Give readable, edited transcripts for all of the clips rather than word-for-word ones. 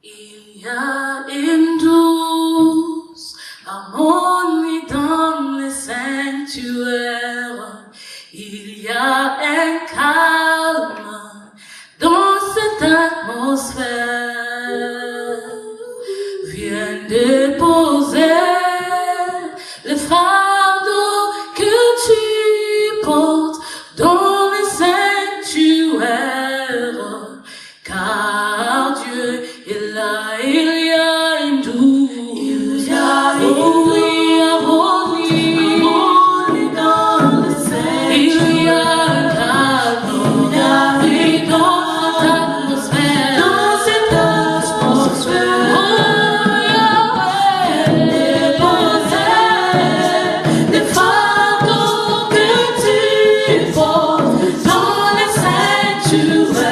Il y a une douce harmonie dans les sanctuaires. Il y a un calme dans cette atmosphère. Viens déposer le fardeau que tu portes dans les sanctuaires. Car Dieu est là, il y a une douce, il y a une harmonie dans le ciel. Il y a un calme dans cette atmosphère. Oh Yahweh, déposer les fardeaux que tu portes dans les sanctuaires.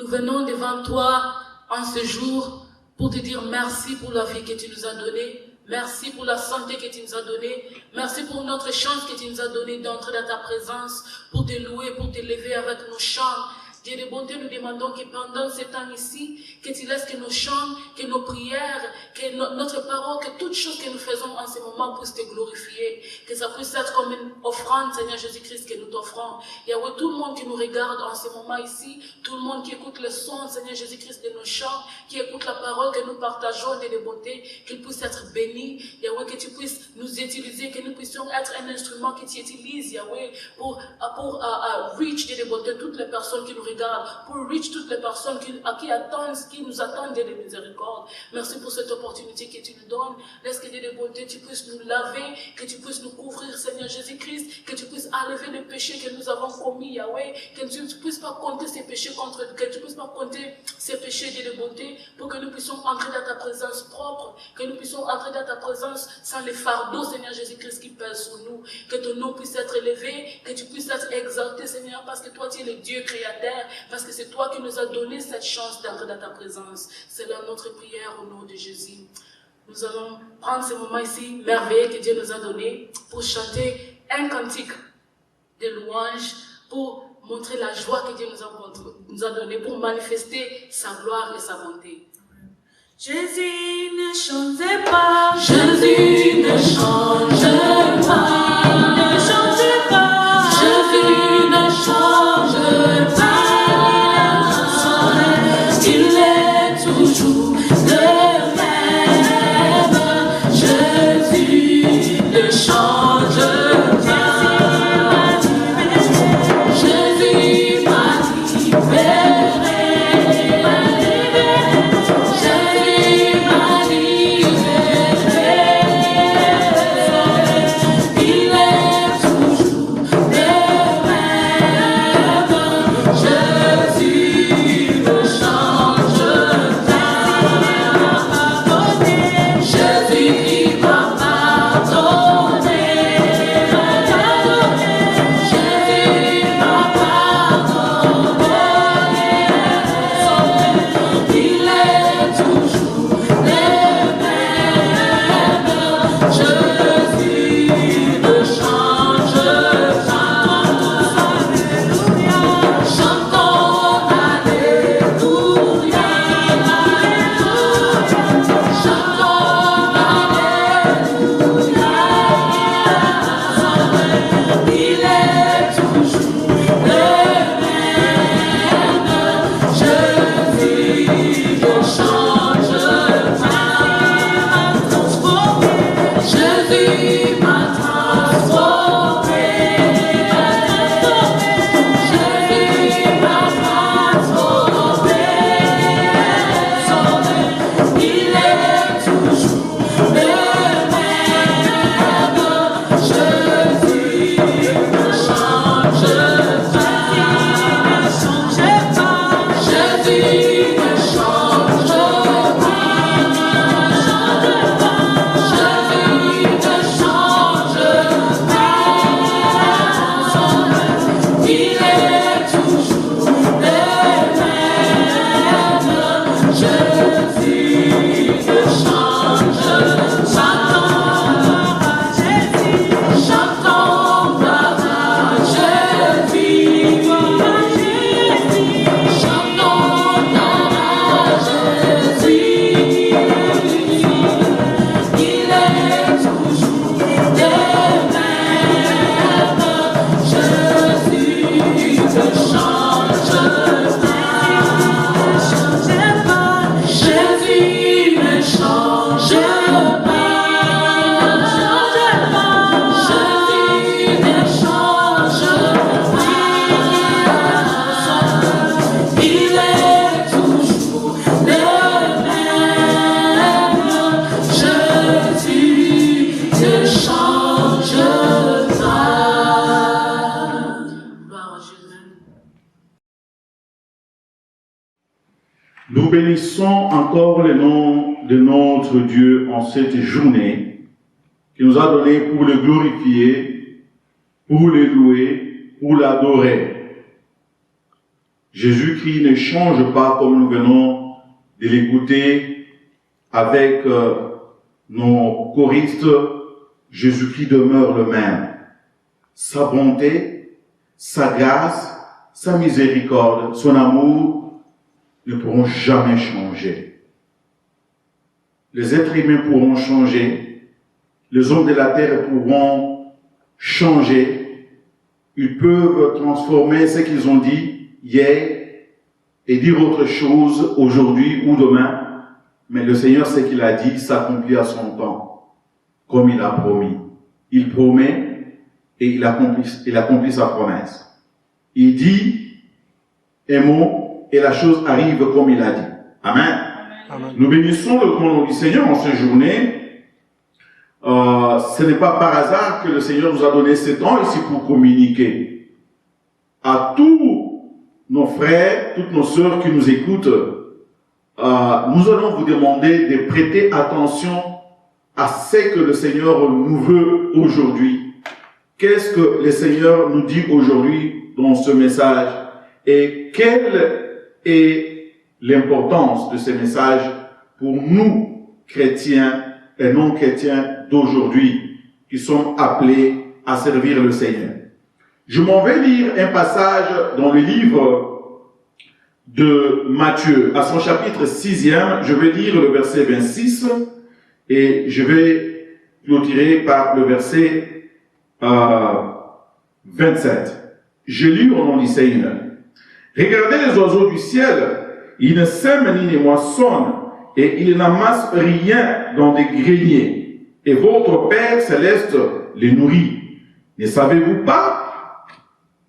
nous venons devant toi en ce jour pour te dire merci pour la vie que tu nous as donnée. Merci pour la santé que tu nous as donnée. Merci pour notre chance que tu nous as donnée d'entrer dans ta présence, pour te louer, pour te lever avec nos chants. Dieu de bonté, nous demandons que pendant ce temps ici, que tu laisses que nos chants, que nos prières, que notre parole, que toutes choses que nous faisons en ce moment puissent te glorifier. Que ça puisse être comme une offrande, Seigneur Jésus-Christ, que nous t'offrons. Yahweh, tout le monde qui nous regarde en ce moment ici, tout le monde qui écoute le son, Seigneur Jésus-Christ, de nos chants, qui écoute la parole que nous partageons, Dieu de bonté, qu'il puisse être béni. Yahweh, que tu puisses nous utiliser, que nous puissions être un instrument que tu utilises, Yahweh, pour reach, Dieu de bonté, toutes les personnes qui nous regardent, pour reach toutes les personnes qui nous attendent de miséricorde. Merci pour cette opportunité que tu nous donnes. Laisse que Dieu de bonté, tu puisses nous laver, que tu puisses nous couvrir, Seigneur Jésus-Christ, que tu puisses enlever les péchés que nous avons commis, Yahweh, que tu ne puisses pas compter ces péchés que tu ne puisses pas compter ces péchés, Dieu de bonté, pour que nous puissions entrer dans ta présence propre, que nous puissions entrer dans ta présence sans les fardeaux, Seigneur Jésus-Christ, qui pèsent sur nous, que ton nom puisse être élevé, que tu puisses être exalté, Seigneur, parce que toi, tu es le Dieu créateur, parce que c'est toi qui nous as donné cette chance d'entrer dans ta présence. C'est là notre prière au nom de Jésus. Nous allons prendre ce moment ici, merveilleux que Dieu nous a donné, pour chanter un cantique de louange, pour montrer la joie que Dieu nous a donnée, pour manifester sa gloire et sa bonté. Jésus ne change pas, Jésus ne change pas, ne change pas, Jésus ne change pas. Il est toujours le même. Jésus ne change pas. Jésus m'a libéré. Jésus m'a libéré. Il est toujours le même. Jésus ne change pas. Jésus m'a pardonné. Jésus m'a pardonné. Il est toujours le même. Jésus ne change pas. Chantons Alléluia. Chantons Alléluia. Il est toujours le même. Jésus ne change pas. Jésus m'a transformé. Jésus m'a transformé. Il est toujours le même. Jésus ne change pas. Jésus ne change pas. Jésus ne change pas. Il est toujours le même. Jésus ne change pas. Chantons gloire à Jésus. Chantons gloire à Jésus. Il est toujours le même. Jésus ne change pas. Jésus ne change pas. Jésus ne change pas. Il est toujours le même. Jésus ne change pas. Gloire à Jésus. Nous bénissons encore le nom de notre Dieu en cette journée qu'il nous a donné pour le glorifier, pour le louer, pour l'adorer. Jésus-Christ ne change pas comme nous venons de l'écouter avec nos choristes. Jésus-Christ demeure le même. Sa bonté, sa grâce, sa miséricorde, son amour ne pourront jamais changer. Les êtres humains pourront changer, les hommes de la terre pourront changer, ils peuvent transformer ce qu'ils ont dit hier et dire autre chose aujourd'hui ou demain, mais le Seigneur, ce qu'il a dit, s'accomplit à son temps, comme il a promis. Il promet et il accomplit sa promesse. Il dit un mot et la chose arrive comme il a dit. Amen. Amen. Nous bénissons le grand nom du Seigneur en cette journée. Ce n'est pas par hasard que le Seigneur nous a donné ce temps ici pour communiquer. À tous nos frères, toutes nos sœurs qui nous écoutent, nous allons vous demander de prêter attention à ce que le Seigneur nous veut aujourd'hui. Qu'est-ce que le Seigneur nous dit aujourd'hui dans ce message et quelle est l'importance de ce message pour nous, chrétiens et non-chrétiens d'aujourd'hui, qui sommes appelés à servir le Seigneur. Je m'en vais lire un passage dans le livre de Matthieu, à son chapitre 6e, je vais lire le verset 26 et je vais clôturer par le verset 27. Je lis au nom du Seigneur. Regardez les oiseaux du ciel, ils ne sèment ni ne moissonnent, et ils n'amassent rien dans des greniers. Et votre Père céleste les nourrit. Ne savez-vous pas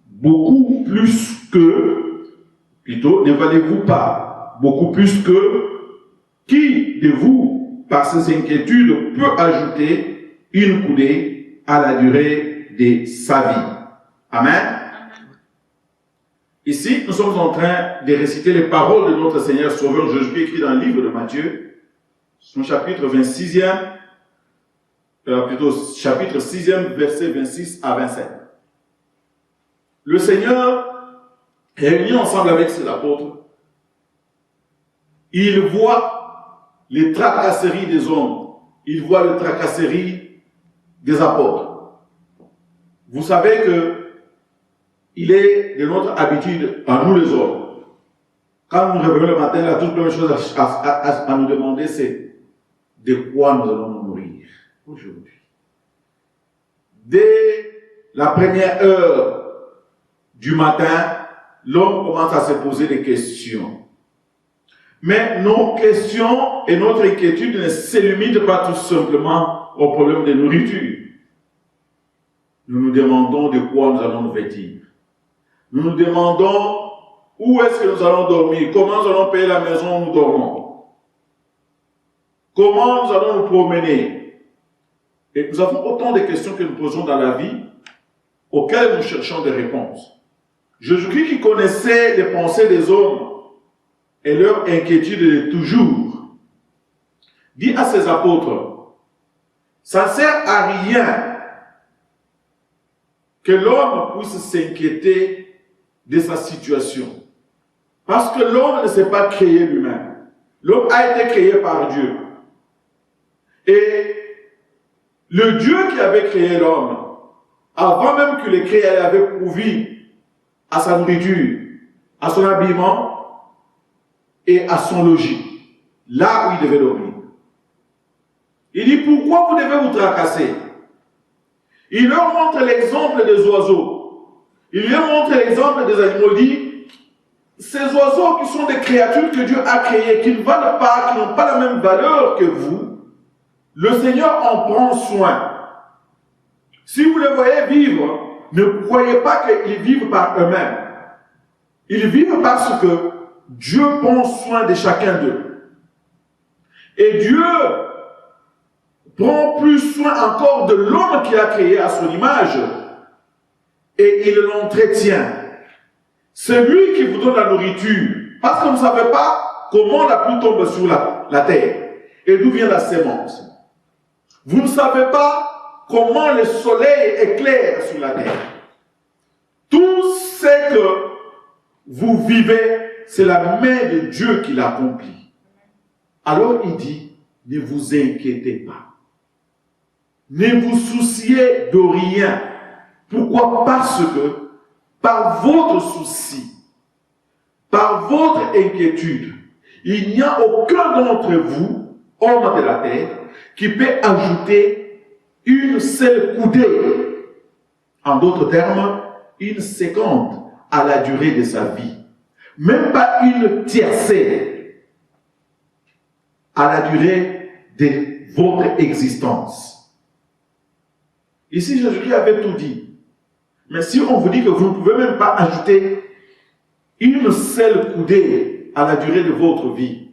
beaucoup plus que, plutôt, ne valez-vous pas beaucoup plus que, qui de vous, par ses inquiétudes, peut ajouter une coudée à la durée de sa vie? Amen. Ici, nous sommes en train de réciter les paroles de notre Seigneur Sauveur Jésus-Christ écrit dans le livre de Matthieu, son chapitre 26e, chapitre 6e, verset 26 à 27. Le Seigneur, réuni ensemble avec ses apôtres, il voit les tracasseries des hommes, il voit les tracasseries des apôtres. Vous savez que il est de notre habitude, à nous les hommes, quand nous nous réveillons le matin, la toute première chose à nous demander, c'est de quoi nous allons nous nourrir aujourd'hui. Dès la première heure du matin, l'homme commence à se poser des questions. Mais nos questions et notre inquiétude ne se limitent pas tout simplement au problème de nourriture. Nous nous demandons de quoi nous allons nous vêtir. Nous nous demandons où est-ce que nous allons dormir, comment nous allons payer la maison où nous dormons, comment nous allons nous promener. Et nous avons autant de questions que nous posons dans la vie auxquelles nous cherchons des réponses. Jésus-Christ qui connaissait les pensées des hommes et leur inquiétude de toujours, dit à ses apôtres, ça ne sert à rien que l'homme puisse s'inquiéter de sa situation. Parce que l'homme ne s'est pas créé lui-même. L'homme a été créé par Dieu. Et le Dieu qui avait créé l'homme, avant même qu'il l'ait créé, il avait pourvu à sa nourriture, à son habillement et à son logis, là où il devait dormir. Il dit, pourquoi vous devez vous tracasser? Il leur montre l'exemple des oiseaux. Il leur montre l'exemple des animaux. Il dit, ces oiseaux qui sont des créatures que Dieu a créées, qui ne valent pas, qui n'ont pas la même valeur que vous, le Seigneur en prend soin. Si vous les voyez vivre, ne croyez pas qu'ils vivent par eux-mêmes. Ils vivent parce que Dieu prend soin de chacun d'eux. Et Dieu prend plus soin encore de l'homme qu'il a créé à son image et il l'entretient. C'est lui qui vous donne la nourriture parce que vous ne savez pas comment la pluie tombe sur la terre et d'où vient la sémence. Vous ne savez pas comment le soleil éclaire sur la terre. Tout ce que vous vivez, c'est la main de Dieu qui l'accomplit. Alors il dit, ne vous inquiétez pas. Ne vous souciez de rien. Pourquoi? Parce que par votre souci, par votre inquiétude, il n'y a aucun d'entre vous, homme de la terre, qui peut ajouter une seule coudée. En d'autres termes, une seconde à la durée de sa vie. Même pas une tiercée à la durée de votre existence. Ici, Jésus-Christ avait tout dit. Mais si on vous dit que vous ne pouvez même pas ajouter une seule coudée à la durée de votre vie,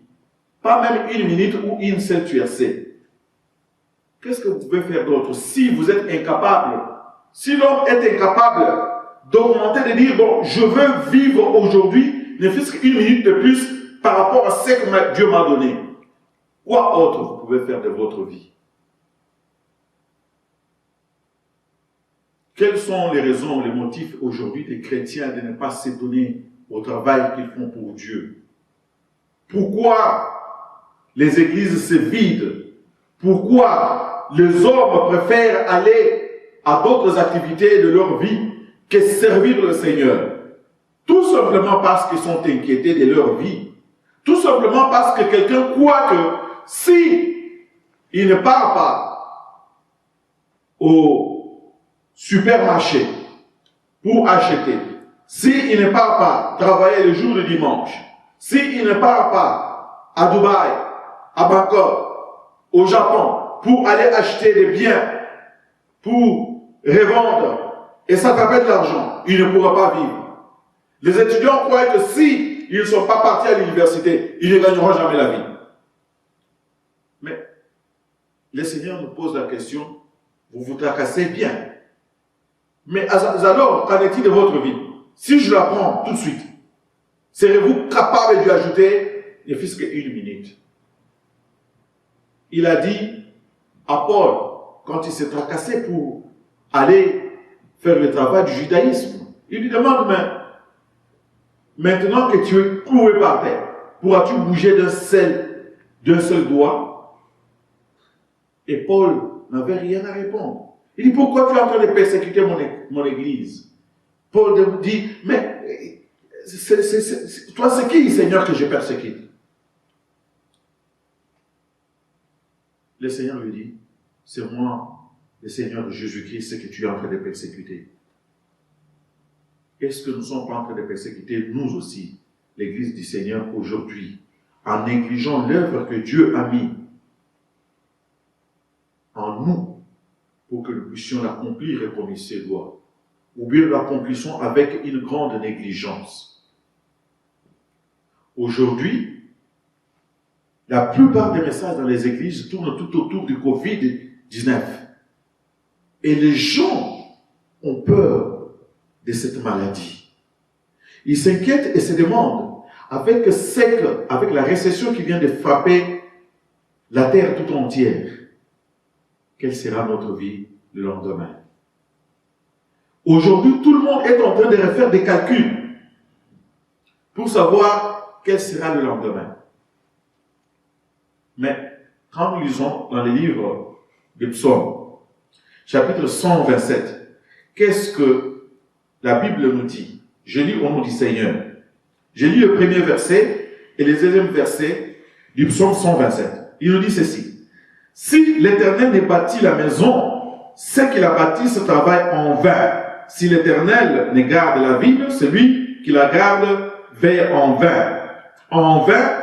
pas même une minute ou une seule tiercée, qu'est-ce que vous pouvez faire d'autre si vous êtes incapable? Si l'homme est incapable d'augmenter, de dire, bon, je veux vivre aujourd'hui, ne fût-ce qu'une minute de plus par rapport à ce que Dieu m'a donné, quoi autre vous pouvez faire de votre vie? Quelles sont les raisons, les motifs aujourd'hui des chrétiens de ne pas s'étonner au travail qu'ils font pour Dieu? Pourquoi les églises se vident? Pourquoi les hommes préfèrent aller à d'autres activités de leur vie que servir le Seigneur? Tout simplement parce qu'ils sont inquiétés de leur vie. Tout simplement parce que quelqu'un croit que si il ne part pas au supermarché pour acheter, s'il ne part pas travailler le jour du dimanche, s'il ne part pas à Dubaï, à Bangkok, au Japon, pour aller acheter des biens, pour revendre, et ça t'appelle de l'argent, il ne pourra pas vivre. Les étudiants croient que si ils ne sont pas partis à l'université, ils ne gagneront jamais la vie. Mais le Seigneur nous pose la question, vous vous tracassez bien. Mais alors, qu'en est-il de votre vie? Si je la prends tout de suite, serez-vous capable d'y ajouter ne fût-ce qu'une minute? Il a dit à Paul, quand il s'est tracassé pour aller faire le travail du judaïsme, il lui demande, mais maintenant que tu es cloué par terre, pourras-tu bouger d'un seul doigt? Et Paul n'avait rien à répondre. Il dit, pourquoi tu es en train de persécuter mon église? Paul dit, mais toi c'est qui, Seigneur, que je persécute? Le Seigneur lui dit, c'est moi, le Seigneur de Jésus-Christ, que tu es en train de persécuter. Est-ce que nous ne sommes pas en train de persécuter, nous aussi, l'église du Seigneur aujourd'hui, en négligeant l'œuvre que Dieu a mis en nous, pour que nous puissions l'accomplir comme il se doit, ou bien nous l'accomplissons avec une grande négligence? Aujourd'hui, la plupart des messages dans les églises tournent tout autour du Covid-19. Et les gens ont peur de cette maladie. Ils s'inquiètent et se demandent, avec la récession qui vient de frapper la terre tout entière, quelle sera notre vie le lendemain? Aujourd'hui, tout le monde est en train de refaire des calculs pour savoir quel sera le lendemain. Mais quand nous lisons dans les livres des psaumes, chapitre 127, qu'est-ce que la Bible nous dit? Je lis au nom du Seigneur. Je lis le premier verset et le deuxième verset du psaume 127. Il nous dit ceci. Si l'Éternel ne bâtit la maison, ceux qui la bâtissent travaillent en vain. Si l'Éternel ne garde la ville, celui qui la garde veille en vain. En vain,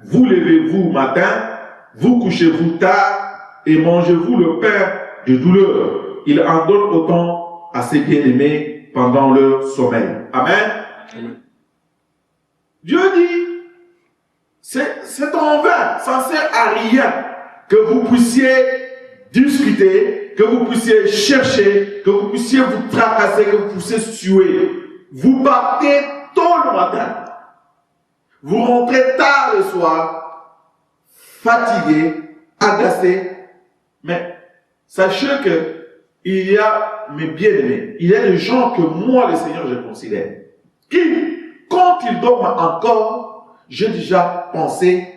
vous levez-vous matin, vous couchez-vous tard et mangez-vous le pain de douleur. Il en donne autant à ses bien-aimés pendant leur sommeil. Amen. Amen. Dieu dit, c'est en vain, ça ne sert à rien que vous puissiez discuter, que vous puissiez chercher, que vous puissiez vous tracasser, que vous puissiez suer. Vous partez tôt le matin. Vous rentrez tard le soir, fatigué, agacé. Mais sachez que il y a mes bien-aimés, il y a des gens que moi, le Seigneur, je considère, qui quand ils dorment encore, j'ai déjà pensé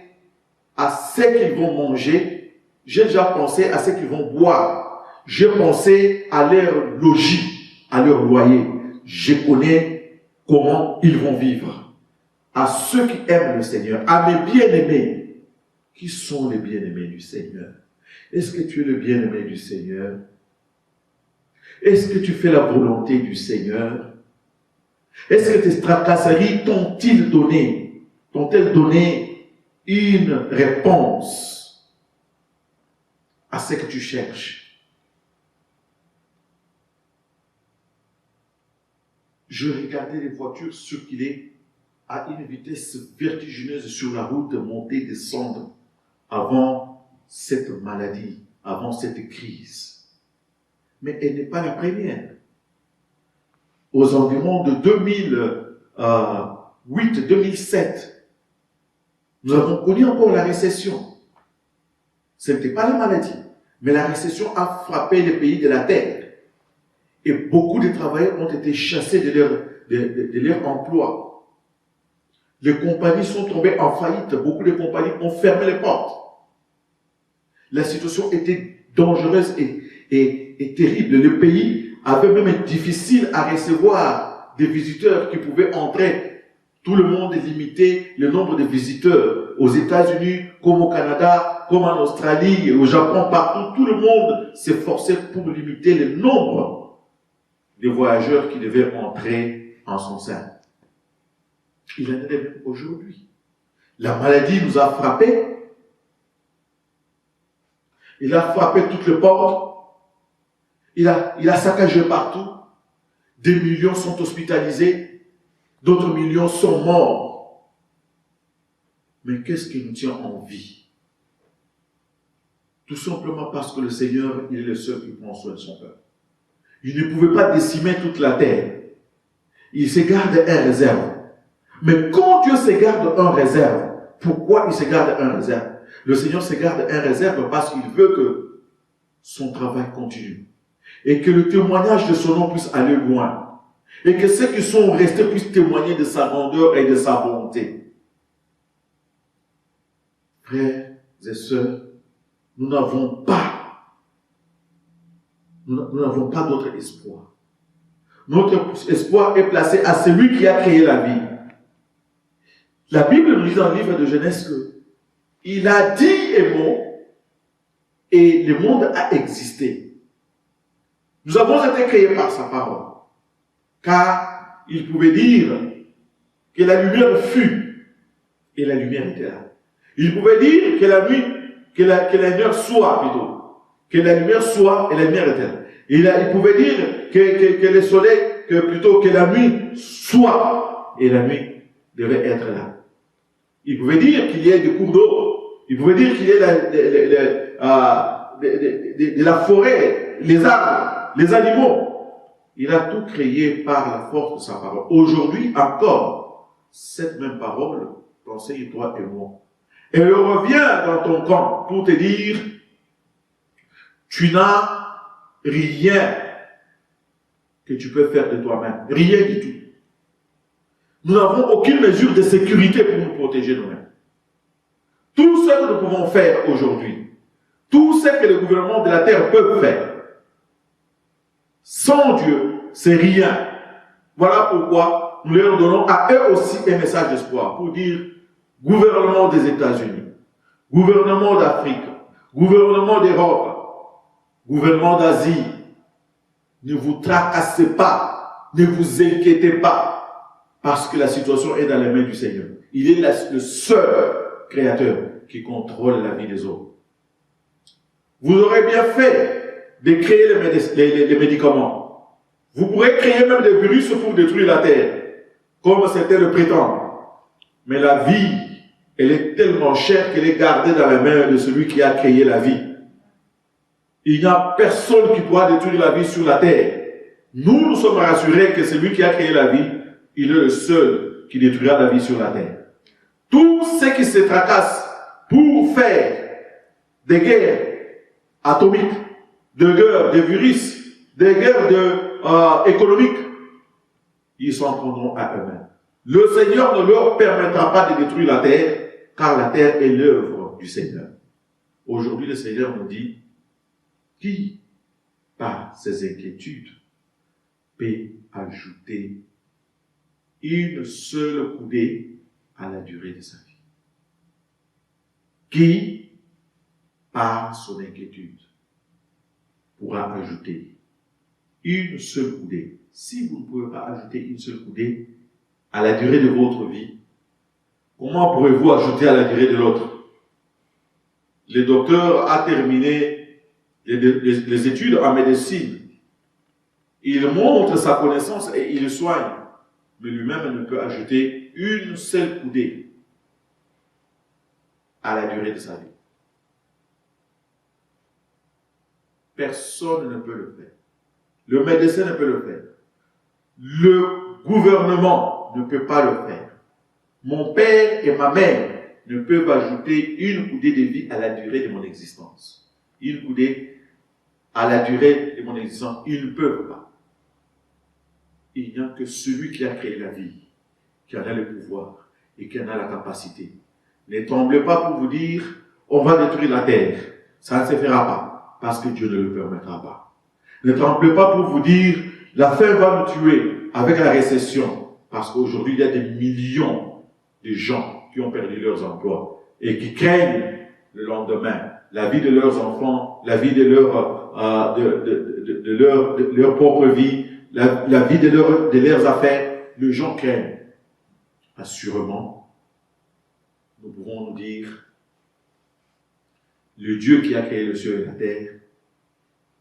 à ce qu'ils vont manger, j'ai déjà pensé à ce qu'ils vont boire, j'ai pensé à leur logis, à leur loyer. Je connais comment ils vont vivre. À ceux qui aiment le Seigneur, à mes bien-aimés. Qui sont les bien-aimés du Seigneur? Est-ce que tu es le bien-aimé du Seigneur? Est-ce que tu fais la volonté du Seigneur? Est-ce que tes tracasseries t'ont-elles donné une réponse à ce que tu cherches? Je regardais les voitures circuler à une vitesse vertigineuse sur la route, monter, descendre, avant cette maladie, avant cette crise. Mais elle n'est pas la première. Aux environs de 2008-2007, nous avons connu encore la récession. Ce n'était pas la maladie, mais la récession a frappé les pays de la terre. Et beaucoup de travailleurs ont été chassés de leur emploi. Les compagnies sont tombées en faillite. Beaucoup de compagnies ont fermé les portes. La situation était dangereuse et terrible. Le pays avait même été difficile à recevoir des visiteurs qui pouvaient entrer. Tout le monde est limité, le nombre de visiteurs. Aux États-Unis, comme au Canada, comme en Australie, au Japon, partout, tout le monde s'efforçait pour limiter le nombre de voyageurs qui devaient entrer en son sein. Il en est de même aujourd'hui. La maladie nous a frappés. Il a frappé toutes les portes. Il a saccagé partout. Des millions sont hospitalisés. D'autres millions sont morts. Mais qu'est-ce qui nous tient en vie? Tout simplement parce que le Seigneur, il est le seul qui prend soin de son peuple. Il ne pouvait pas décimer toute la terre. Il se garde un réserve. Mais quand Dieu se garde un réserve, pourquoi il se garde un réserve? Le Seigneur se garde un réserve parce qu'il veut que son travail continue. Et que le témoignage de son nom puisse aller loin. Et que ceux qui sont restés puissent témoigner de sa grandeur et de sa bonté. Frères et sœurs, nous n'avons pas d'autre espoir. Notre espoir est placé à celui qui a créé la vie. La Bible nous dit dans le livre de Genèse que il a dit un mot et le monde a existé. Nous avons été créés par sa parole. Car il pouvait dire que la lumière fut et la lumière était là. Il pouvait dire que la nuit, que la lumière soit plutôt. Que la lumière soit et la lumière était là. Il pouvait dire que le soleil, que la nuit soit et la nuit devait être là. Il pouvait dire qu'il y ait des cours d'eau. Il pouvait dire qu'il y ait de la forêt, les arbres, les animaux. Il a tout créé par la force de sa parole. Aujourd'hui encore, cette même parole t'enseigne toi et moi. Elle revient dans ton camp pour te dire, tu n'as rien que tu peux faire de toi-même. Rien du tout. Nous n'avons aucune mesure de sécurité pour nous protéger nous-mêmes. Tout ce que nous pouvons faire aujourd'hui, tout ce que le gouvernement de la terre peut faire, sans Dieu, c'est rien. Voilà pourquoi nous leur donnons à eux aussi un message d'espoir pour dire, gouvernement des États-Unis, gouvernement d'Afrique, gouvernement d'Europe, gouvernement d'Asie, ne vous tracassez pas, ne vous inquiétez pas, parce que la situation est dans les mains du Seigneur. Il est le seul créateur qui contrôle la vie des hommes. Vous aurez bien fait de créer les médicaments. Vous pourrez créer même des virus pour détruire la terre, comme c'était le prétendent. Mais la vie, elle est tellement chère qu'elle est gardée dans les mains de celui qui a créé la vie. Il n'y a personne qui pourra détruire la vie sur la terre. Nous sommes rassurés que celui qui a créé la vie, il est le seul qui détruira la vie sur la terre. Tous ceux qui se tracassent pour faire des guerres atomiques, des guerres de virus, des guerres économiques, ils s'en prendront à eux-mêmes. Le Seigneur ne leur permettra pas de détruire la terre, car la terre est l'œuvre du Seigneur. Aujourd'hui, le Seigneur nous dit, qui, par ses inquiétudes, peut ajouter une seule coudée à la durée de sa vie? Qui, par son inquiétude, pourra ajouter une seule coudée? Si vous ne pouvez pas ajouter une seule coudée à la durée de votre vie, comment pourrez-vous ajouter à la durée de l'autre? Le docteur a terminé les études en médecine. Il montre sa connaissance et il soigne. Mais lui-même ne peut ajouter une seule coudée à la durée de sa vie. Personne ne peut le faire. Le médecin ne peut le faire. Le gouvernement ne peut pas le faire. Mon père et ma mère ne peuvent ajouter une coudée de vie à la durée de mon existence. Une coudée à la durée de mon existence. Ils ne peuvent pas. Il n'y a que celui qui a créé la vie, qui en a le pouvoir et qui en a la capacité. Ne tremblez pas pour vous dire, on va détruire la terre. Ça ne se fera pas, parce que Dieu ne le permettra pas. Ne tremblez pas pour vous dire, la faim va nous tuer avec la récession, parce qu'aujourd'hui, il y a des millions de gens qui ont perdu leurs emplois et qui craignent le lendemain, la vie de leurs enfants, la vie de leur propre vie, la vie de leurs affaires. Les gens craignent. Assurément, nous pouvons nous dire, le Dieu qui a créé le ciel et la terre,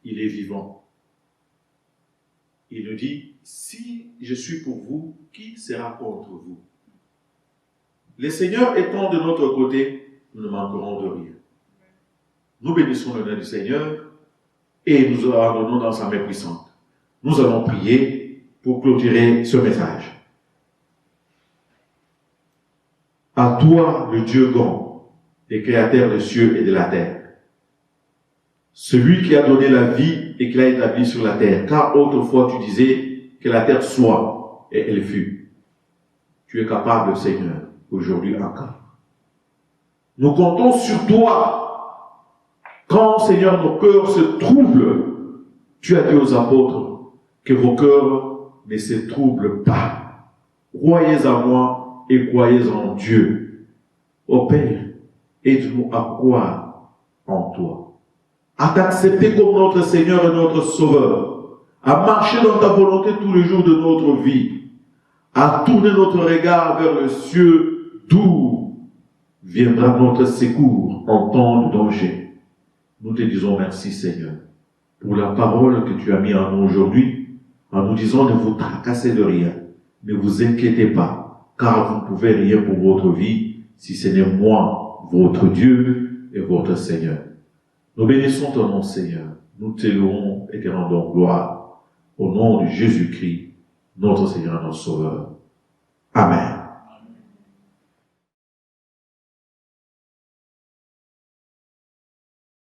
il est vivant. Il nous dit, si je suis pour vous, qui sera contre vous? Le Seigneur étant de notre côté, nous ne manquerons de rien. Nous bénissons le nom du Seigneur et nous abandonnons dans sa main puissante. Nous allons prier pour clôturer ce message. À toi, le Dieu grand, le créateur des cieux et de la terre, celui qui a donné la vie et qui l'a établi sur la terre, car autrefois tu disais que la terre soit, et elle fut. Tu es capable, Seigneur, aujourd'hui encore. Nous comptons sur toi. Quand, Seigneur, nos cœurs se troublent, tu as dit aux apôtres que vos cœurs ne se troublent pas. Croyez en moi et croyez en Dieu. Ô Père, aide-nous à croire en toi, à t'accepter comme notre Seigneur et notre Sauveur, à marcher dans ta volonté tous les jours de notre vie, à tourner notre regard vers le ciel d'où viendra notre secours en temps de danger. Nous te disons merci, Seigneur, pour la parole que tu as mise en nous aujourd'hui, en nous disant ne vous tracassez de rien, ne vous inquiétez pas, car vous ne pouvez rien pour votre vie, si ce n'est moi, votre Dieu et votre Seigneur. Nous bénissons ton nom, Seigneur. Nous te louons et te rendons gloire au nom de Jésus-Christ, notre Seigneur et notre Sauveur. Amen.